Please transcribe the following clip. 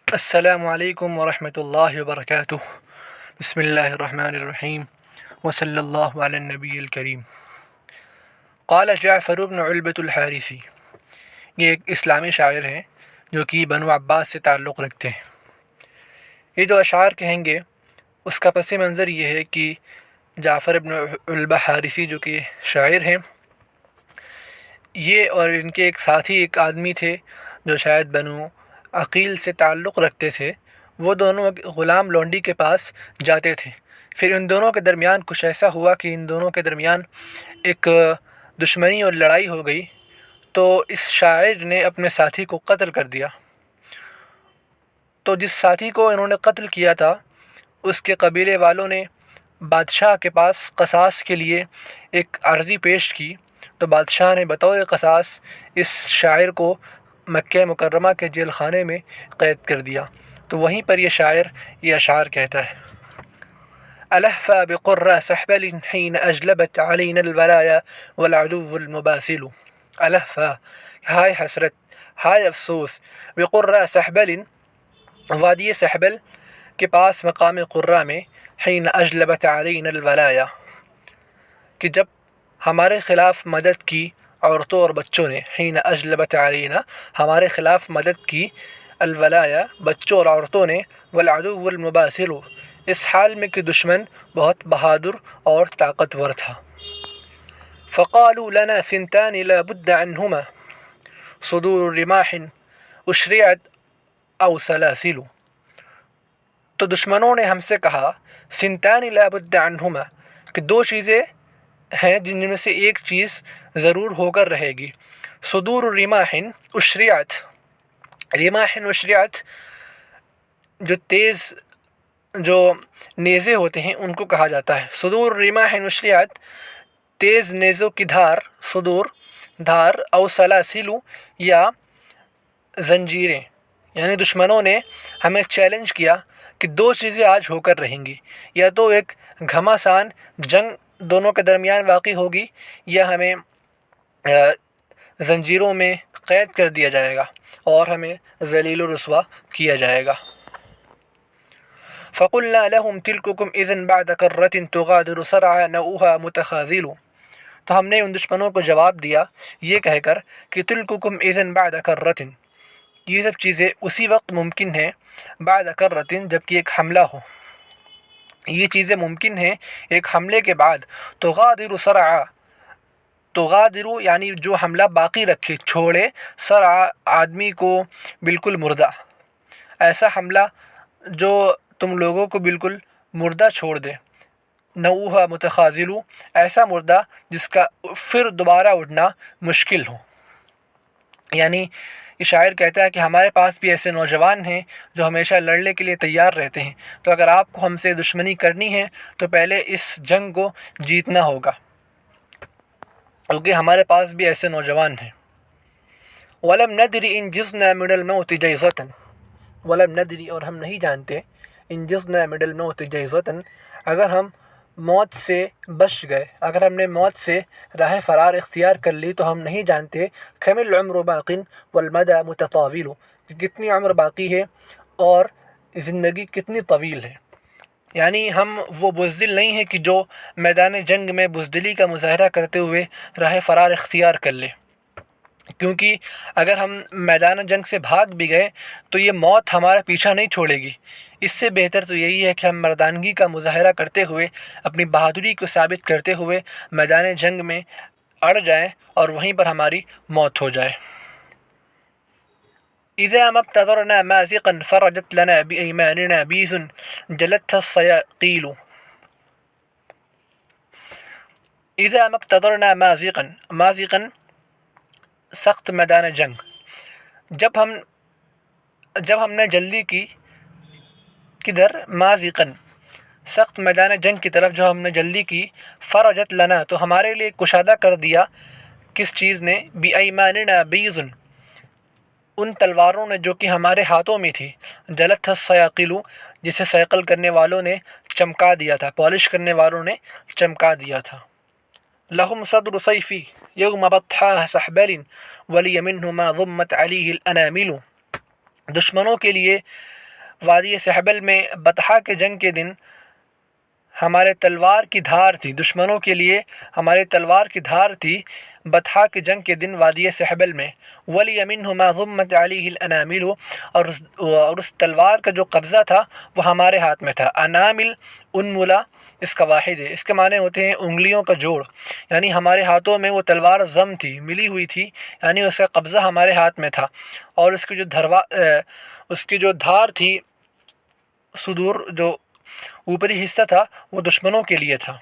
السلام علیکم ورحمۃ اللہ وبرکاتہ۔ بسم اللہ الرحمن الرحیم وصلی اللہ علی النبی الکریم۔ قال جعفر بن علبۃ الحارثی، یہ ایک اسلامی شاعر ہیں جو کہ بنو عباس سے تعلق رکھتے ہیں۔ یہ جو اشعار کہیں گے اس کا پس منظر یہ ہے کہ جعفر بن علبہ حارثی جو کہ شاعر ہیں، یہ اور ان کے ایک ساتھی ایک آدمی تھے جو شاید بنو عقیل سے تعلق رکھتے تھے، وہ دونوں غلام لونڈی کے پاس جاتے تھے۔ پھر ان دونوں کے درمیان کچھ ایسا ہوا کہ ان دونوں کے درمیان ایک دشمنی اور لڑائی ہو گئی، تو اس شاعر نے اپنے ساتھی کو قتل کر دیا۔ تو جس ساتھی کو انہوں نے قتل کیا تھا اس کے قبیلے والوں نے بادشاہ کے پاس قصاص کے لیے ایک عرضی پیش کی، تو بادشاہ نے بطور قصاص اس شاعر کو مکہ مکرمہ کے جیل خانے میں قید کر دیا۔ تو وہیں پر یہ شاعر یہ اشعار کہتا ہے: الحفا بقرہ سحبل حین اجلبت علینا الولایا والعدو المباسل۔ الحفا، ہائے حسرت، ہائے افسوس، بقرہ سحبل، وادی سحبل کے پاس مقام قرہ میں، حین اجلبت علینا الولایا، کہ جب ہمارے خلاف مدد کی عورتوں اور بچوں نے، حین اجلبت علینا، ہمارے خلاف مدد کی، الولایا، بچوں اور عورتوں نے، والعدو المباسل، اس حال میں کہ دشمن بہت بہادر اور طاقتور تھا۔ فقالوا لنا سنتان لا بد عنهما صدور رماح اشرعت او سلاسل۔ تو دشمنوں نے ہم سے کہا، سنتان لا بد عنهما، کہ دو چیزیں ہیں جن میں سے ایک چیز ضرور ہو کر رہے گی۔ صدور رماح اشرعت، رماح اشرعت، جو تیز جو نیزے ہوتے ہیں ان کو کہا جاتا ہے۔ صدور رماح اشرعت، تیز نیزوں کی دھار، صدور دھار، او سلاسل، یا زنجیریں، یعنی دشمنوں نے ہمیں چیلنج کیا کہ دو چیزیں آج ہو کر رہیں گی، یا تو ایک گھماسان جنگ دونوں کے درمیان واقع ہوگی، یا ہمیں زنجیروں میں قید کر دیا جائے گا اور ہمیں ذلیل و رسوا کیا جائے گا۔ فقلنا لهم تلككم اذن بعد كرة تغادر سرعا نؤها متخاذل۔ تو ہم نے ان دشمنوں کو جواب دیا یہ کہہ کر کہ تلككم اذن بعد كرة، یہ سب چیزیں اسی وقت ممکن ہیں، بعد كرة، جب کہ ایک حملہ ہو، یہ چیزیں ممکن ہیں ایک حملے کے بعد۔ تغادر سرعا، تغادر یعنی جو حملہ باقی رکھے، چھوڑے، سرعا آدمی کو بالکل مردہ، ایسا حملہ جو تم لوگوں کو بالکل مردہ چھوڑ دے۔ نوحا متخاذل، ایسا مردہ جس کا پھر دوبارہ اٹھنا مشکل ہو۔ یعنی یہ شاعر کہتا ہے کہ ہمارے پاس بھی ایسے نوجوان ہیں جو ہمیشہ لڑنے کے لیے تیار رہتے ہیں، تو اگر آپ کو ہم سے دشمنی کرنی ہے تو پہلے اس جنگ کو جیتنا ہوگا، کیونکہ ہمارے پاس بھی ایسے نوجوان ہیں۔ وَلَمْ نَدْرِ إِنْ جِزْنَا مِنَ الْمَوْتِ جَيْزَةً، وَلَمْ نَدْرِ، اور ہم نہیں جانتے، إِنْ جِزْنَا مِنَ الْمَوْتِ جَيْزَةً، اگر ہم موت سے بچ گئے، اگر ہم نے موت سے راہ فرار اختیار کر لی تو ہم نہیں جانتے، كَمِ الْعُمْرُ بَاقٍ وَالْمَدَى مُتَطَاوِلُ، کتنی عمر باقی ہے اور زندگی کتنی طویل ہے۔ یعنی ہم وہ بزدل نہیں ہیں کہ جو میدان جنگ میں بزدلی کا مظاہرہ کرتے ہوئے راہ فرار اختیار کر لے، کیونکہ اگر ہم میدان جنگ سے بھاگ بھی گئے تو یہ موت ہمارا پیچھا نہیں چھوڑے گی۔ اس سے بہتر تو یہی ہے کہ ہم مردانگی کا مظاہرہ کرتے ہوئے، اپنی بہادری کو ثابت کرتے ہوئے میدان جنگ میں اڑ جائیں اور وہیں پر ہماری موت ہو جائے۔ اذا ما ابتدرنا مازقا فرجت لنا بأيماننا بيز جلتها الصياقيل۔ اذا ما ابتدرنا مازقا، مازقا سخت میدان جنگ، جب ہم نے جلدی کی، کدھر، مازقاً سخت میدان جنگ کی طرف جو ہم نے جلدی کی، فرجت لنا، تو ہمارے لیے کشادہ کر دیا کس چیز نے، بِأَيْمَانِنَا بِيضٌ، ان تلواروں نے جو کہ ہمارے ہاتھوں میں تھی، جلت الصیاقل، جسے صیقل کرنے والوں نے چمکا دیا تھا، پالش کرنے والوں نے چمکا دیا تھا۔ لهم صدر صيفي يوم بطحاه سحبل ولي منه ما ضمت عليه الأنامل۔ دشمنوں کے لیے وادی سہبل میں بطحا کے جنگ کے دن ہمارے تلوار کی دھار تھی، دشمنوں کے لیے ہمارے تلوار کی دھار تھی بطحا کے جنگ کے دن وادی سہبل میں۔ ولی منہ ضمت علیہ الانامل، اور اس تلوار کا جو قبضہ تھا وہ ہمارے ہاتھ میں تھا۔ انامل انملا اس کا واحد ہے، اس کے معنی ہوتے ہیں انگلیوں کا جوڑ، یعنی ہمارے ہاتھوں میں وہ تلوار ضم تھی، ملی ہوئی تھی، یعنی اس کا قبضہ ہمارے ہاتھ میں تھا، اور اس کی جو دھار تھی، صدور جو اوپری حصہ تھا وہ دشمنوں کے لیے تھا۔